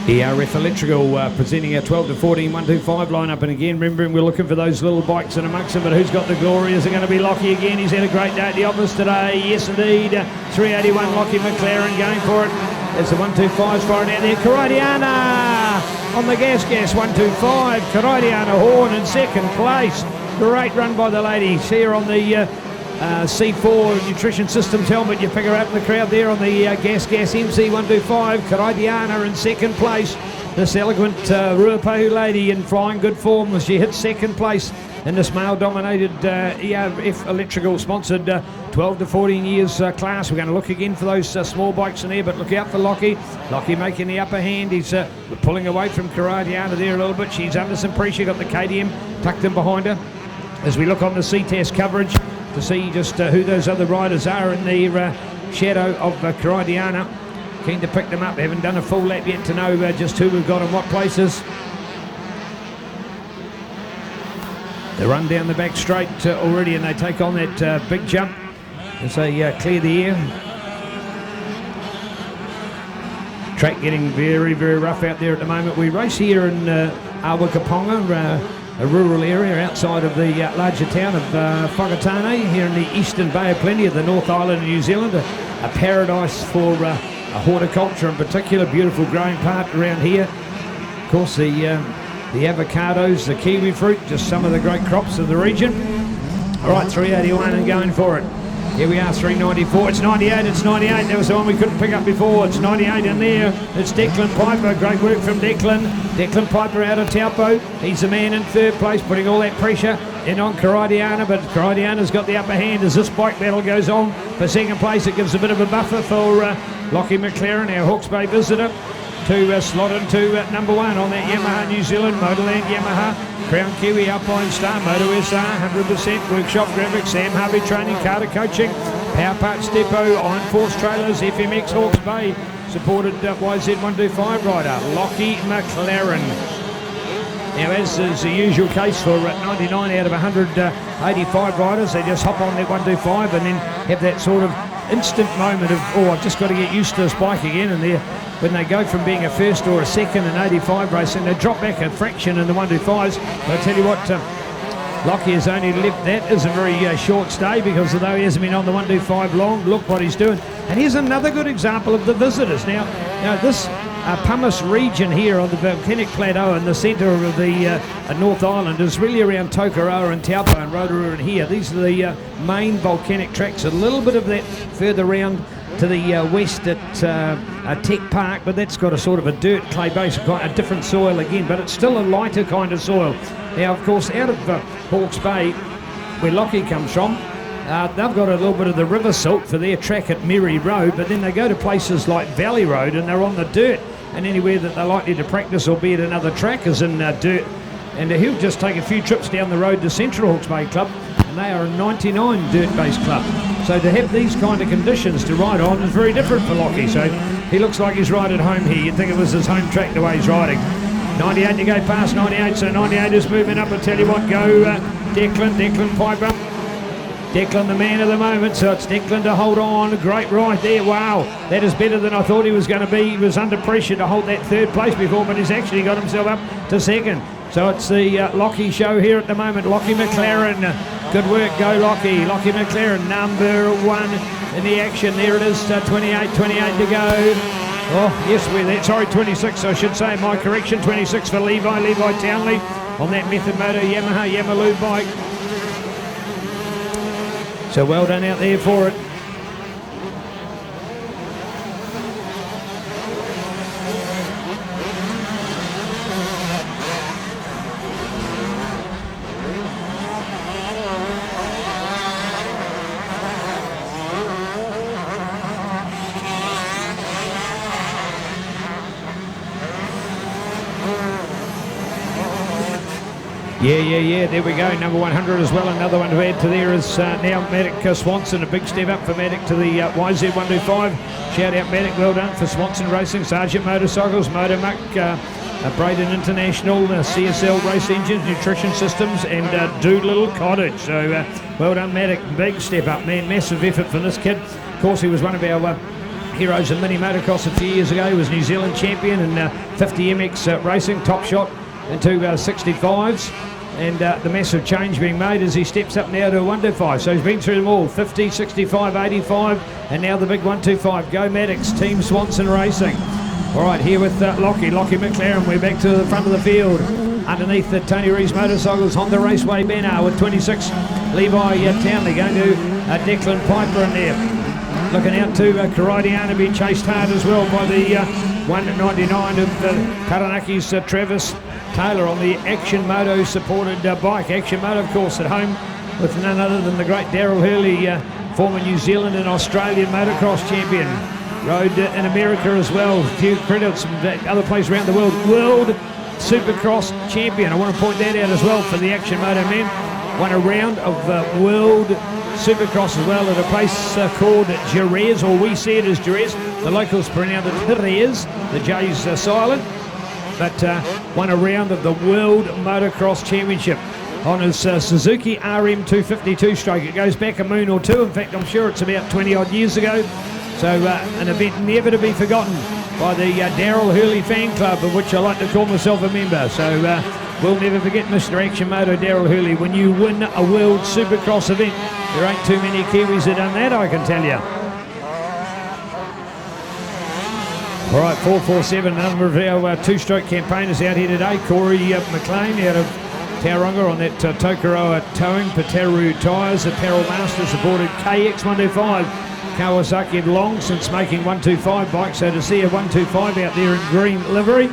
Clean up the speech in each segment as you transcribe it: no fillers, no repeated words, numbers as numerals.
ERF Electrical presenting our 12 to 14 125 lineup, and again remembering we're looking for those little bikes in amongst them, but who's got the glory? Is it going to be Lockie again? He's had a great day at the office today. Yes indeed, 381 Lockie McLaren going for it. There's the 125's firing out there. Karaidiana on the gas 125. Karaidiana Horn in second place. Great run by the ladies here on the C4 Nutrition Systems helmet. You pick her up in the crowd there on the gas MC 125. Karaidiana in second place. This eloquent Ruapehu lady in flying good form as she hits second place in this male-dominated ERF Electrical sponsored 12 to 14 years class. We're going to look again for those small bikes in there, but look out for Lockie. Lockie making the upper hand. He's pulling away from Karaidiana there a little bit. She's under some pressure. Got the KTM tucked in behind her. As we look on the Ctas coverage to see just who those other riders are in the shadow of Karaidiana. Keen to pick them up. They haven't done a full lap yet to know just who we've got in what places. They run down the back straight already, and they take on that big jump as they clear the air. Track getting very, very rough out there at the moment. We race here in Awakaponga, a rural area outside of the larger town of Whakatane, here in the eastern Bay of Plenty of the North Island of New Zealand, a paradise for horticulture in particular. Beautiful growing part around here. Of course, the avocados, the kiwi fruit, just some of the great crops of the region. All right, 381 and going for it. Here we are, 394. It's 98, it's 98. That was the one we couldn't pick up before. It's 98 in there. It's Declan Piper. Great work from Declan. Declan Piper out of Taupo. He's the man in third place, putting all that pressure in on Karaidiana, but Karaidiana's got the upper hand as this bike battle goes on. For second place, it gives a bit of a buffer for Lockie McLaren, our Hawke's Bay visitor, to slot into number one on that Yamaha New Zealand Motorland Yamaha Crown Kiwi Alpine Star Moto SR 100% Workshop Graphics, Sam Harvey Training, Carter Coaching, Power Parts Depot, Iron Force Trailers, FMX Hawke's Bay, supported YZ125 rider Lockie McLaren. Now, as is the usual case for 99 out of 185 riders, they just hop on that 125 and then have that sort of instant moment of, oh, I've just got to get used to this bike again, and there when they go from being a first or a second in 85 racing, they drop back a fraction in the 125s. But I tell you what, Lockie has only left that as a very short stay, because although he hasn't been on the 125 long, look what he's doing. And here's another good example of the visitors. Now this Pumice region here on the volcanic plateau in the centre of the North Island is really around Tokoroa and Taupo and Rotorua and here. These are the main volcanic tracks. A little bit of that further round to the west at Tech Park, but that's got a sort of a dirt clay base, a different soil again, but it's still a lighter kind of soil. Now, of course, out of Hawke's Bay, where Lockie comes from, they've got a little bit of the river silt for their track at Merry Road, but then they go to places like Valley Road and they're on the dirt, and anywhere that they're likely to practice, albeit another track, is in dirt. And he'll just take a few trips down the road to Central Hawke's Bay Club, and they are a 99 dirt-based club. So to have these kind of conditions to ride on is very different for Lockie. So he looks like he's right at home here. You'd think it was his home track the way he's riding. 98 to go past 98, so 98 is moving up. I tell you what, go Declan Piper. Declan the man of the moment, so it's Declan to hold on. Great ride there. Wow, that is better than I thought he was going to be. He was under pressure to hold that third place before, but he's actually got himself up to second. So it's the Lockie show here at the moment. Lockie McLaren, good work, go Lockie. Lockie McLaren, number one in the action. There it is, 28 to go. Oh, yes, we're there. Sorry, 26, I should say. My correction, 26 for Levi Townley on that Method Moto Yamaha Yamaloo bike. So well done out there for it. Yeah, there we go, number 100 as well. Another one to add to there is now Matic Swanson, a big step up for Matic to the YZ125. Shout out Matic, well done for Swanson Racing, Sargent Motorcycles, Motormuck, Braden International, CSL Race Engines, Nutrition Systems, and Doolittle Cottage. So well done Matic, big step up, man, massive effort from this kid. Of course, he was one of our heroes of mini motocross a few years ago. He was New Zealand champion in 50 MX racing, top shot into 65s. And the massive change being made as he steps up now to a 125. So he's been through them all, 50, 65, 85, and now the big 125. Go Maddox, Team Swanson Racing. All right, here with Lockie McLaren. We're back to the front of the field. Underneath the Tony Rees Motorcycles, Honda Raceway banner with 26. Levi Townley going to Declan Piper in there. Looking out to Karaidiana, being chased hard as well by the 199 of Taranaki's Travis Taylor on the Action Moto supported bike. Action Moto, of course, at home with none other than the great Daryl Hurley, former New Zealand and Australian motocross champion. Rode in America as well. A few credits from other places around the world. World Supercross champion. I want to point that out as well for the Action Moto men. Won a round of World Supercross as well at a place called Jerez, or we see it as Jerez. The locals pronounce it Jerez. The J's silent. But won a round of the World Motocross Championship on his Suzuki RM252 stroke. It goes back a moon or two. In fact, I'm sure it's about 20 odd years ago. So an event never to be forgotten by the Daryl Hurley fan club, of which I like to call myself a member. So we'll never forget Mr. Action Moto Daryl Hurley. When you win a World Supercross event, there ain't too many Kiwis that done that, I can tell you. All right, 447, a number of our two-stroke campaigners out here today. Corey McLean out of Tauranga on that Tokoroa Towing, Pataru Tyres, Apparel Master supported KX125. Kawasaki have long since making 125 bikes, so to see a 125 out there in green livery,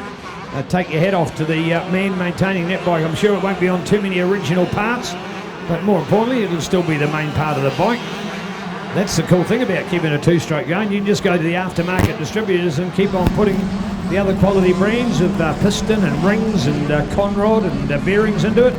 take your head off to the man maintaining that bike. I'm sure it won't be on too many original parts, but more importantly, it'll still be the main part of the bike. That's the cool thing about keeping a two-stroke going. You can just go to the aftermarket distributors and keep on putting the other quality brands of piston and rings and conrod and bearings into it.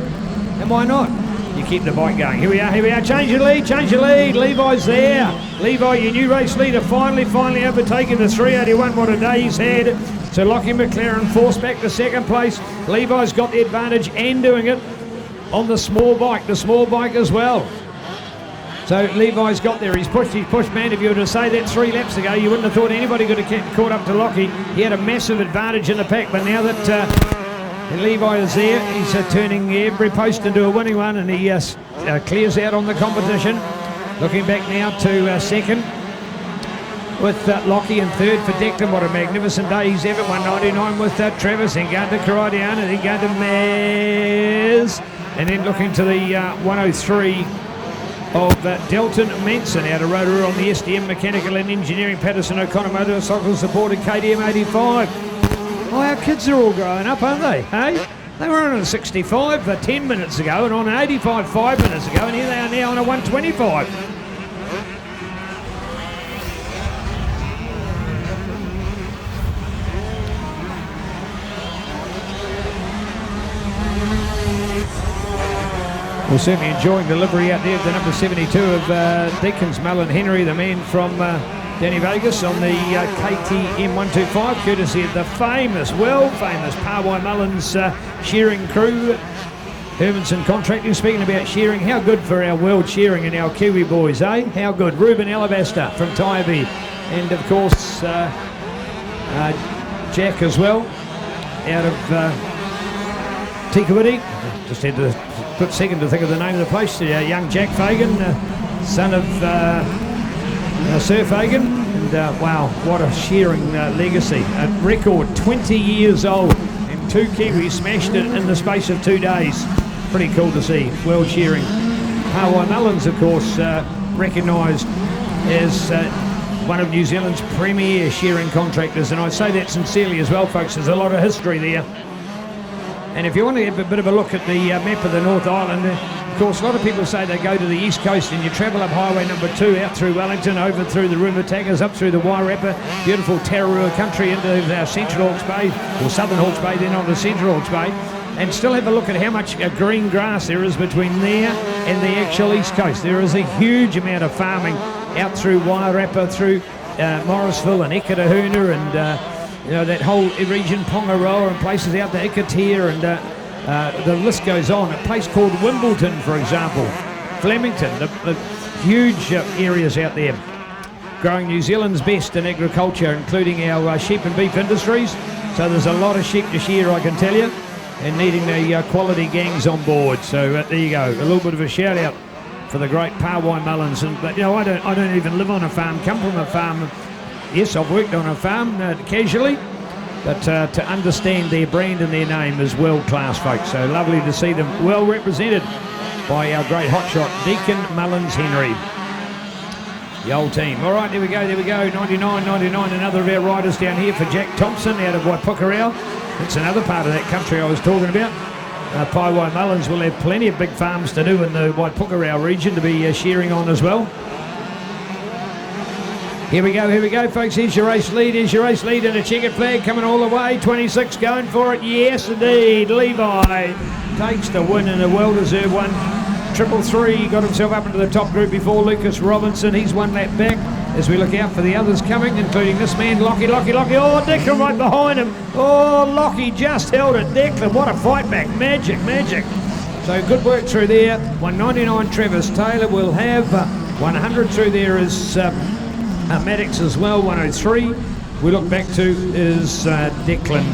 And why not? You keep the bike going. Here we are. Change your lead. Levi's there. Levi, your new race leader, finally overtaking the 381. What a day he's had. So Lockie McLaren forced back to second place. Levi's got the advantage and doing it on the small bike as well. So Levi's got there. He's pushed, man. If you were to say that 3 laps ago, you wouldn't have thought anybody could have caught up to Lockie. He had a massive advantage in the pack, but now that Levi is there, he's turning every post into a winning one, and he clears out on the competition. Looking back now to second with Lockie, and third for Declan. What a magnificent day he's had at 199 with Travis, then going to Karadiana, then going to Maz, and then looking to the 103 of Delton Manson out of Rotorua on the SDM Mechanical and Engineering Patterson O'Connor Motorcycle supported KTM 85. Oh, our kids are all growing up, aren't they? Hey? They were on a 65 10 minutes ago and on an 85 5 minutes ago, and here they are now on a 125. We're certainly enjoying the livery out there of the number 72 of Deakins Mullen Henry, the man from Danny Vegas on the KTM 125, courtesy of the world famous Parwai Mullins shearing crew. Hermanson Contracting, speaking about shearing, how good for our world shearing and our Kiwi boys, eh? How good. Ruben Alabaster from Taibi, and of course Jack as well out of Tikawiti. Just had to put a second to think of the name of the place. Young Jack Fagan, son of Sir Fagan, and wow, what a shearing legacy. A record 20 years old, and 2 Kiwis smashed it in the space of 2 days. Pretty cool to see, world shearing. Hawaii Mullins, of course, recognised as one of New Zealand's premier shearing contractors, and I say that sincerely as well, folks. There's a lot of history there. And if you want to have a bit of a look at the map of the North Island, of course, a lot of people say they go to the east coast and you travel up Highway number 2 out through Wellington, over through the River Taggers, up through the Wairarapa, beautiful Tararua country into our Central Hawke's Bay, or Southern Hawke's Bay, then on to Central Hawke's Bay, and still have a look at how much green grass there is between there and the actual east coast. There is a huge amount of farming out through Wairarapa, through Morrisville and Ekatahuna, and you know, that whole region, Pongaroa, and places out there, Ikatea, and the list goes on. A place called Wimbledon, for example, Flemington, the huge areas out there. growing New Zealand's best in agriculture, including our sheep and beef industries. So there's a lot of sheep to shear, I can tell you, and needing the quality gangs on board. So there you go, a little bit of a shout out for the great Pawai Mullins. And but you know, I don't even live on a farm, come from a farm. Yes, I've worked on a farm casually, but to understand their brand and their name is world-class, folks. So lovely to see them well represented by our great hotshot, Deacon Mullins Henry. The old team. All right, there we go, 99, another of our riders down here for Jack Thompson out of Waipukurau. It's another part of that country I was talking about. Pawai Mullins will have plenty of big farms to do in the Waipukurau region to be shearing on as well. Here we go, folks. Here's your race lead, and a checkered flag coming all the way. 26 going for it. Yes, indeed. Levi takes the win and a well-deserved one. 333 got himself up into the top group before Lucas Robinson. He's one lap back as we look out for the others coming, including this man, Lockie. Oh, Declan right behind him. Oh, Lockie just held it. Declan, what a fight back. Magic. So good work through there. 199 Travis Taylor will have 100 through there is Maddox as well. 103 we look back to is Declan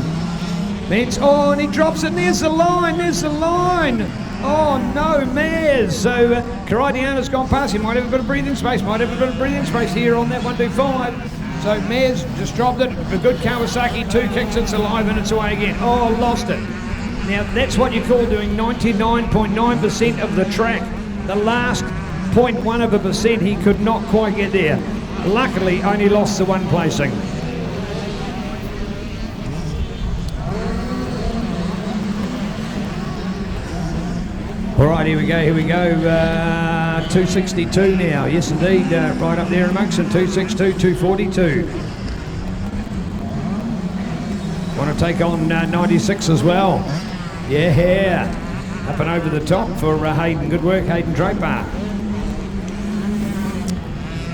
Mance. Oh, and he drops it, and there's the line. Oh no, Maz. So Karadiana's gone past. He might have a bit of breathing space here on that 125. So Maz just dropped it. A good Kawasaki, 2 kicks, it's alive and it's away again. Oh, lost it. Now that's what you call doing 99.9% of the track. The last 0.1% he could not quite get there. Luckily, only lost the one placing. All right, here we go. 262 now. Yes, indeed. Right up there amongst them. 262, 242. Want to take on 96 as well. Yeah. Up and over the top for Hayden. Good work, Hayden Draper.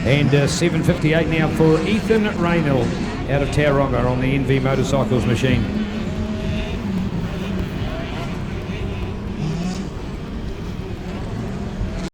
And 758 now for Ethan Raynell out of Tauranga on the NV Motorcycles machine.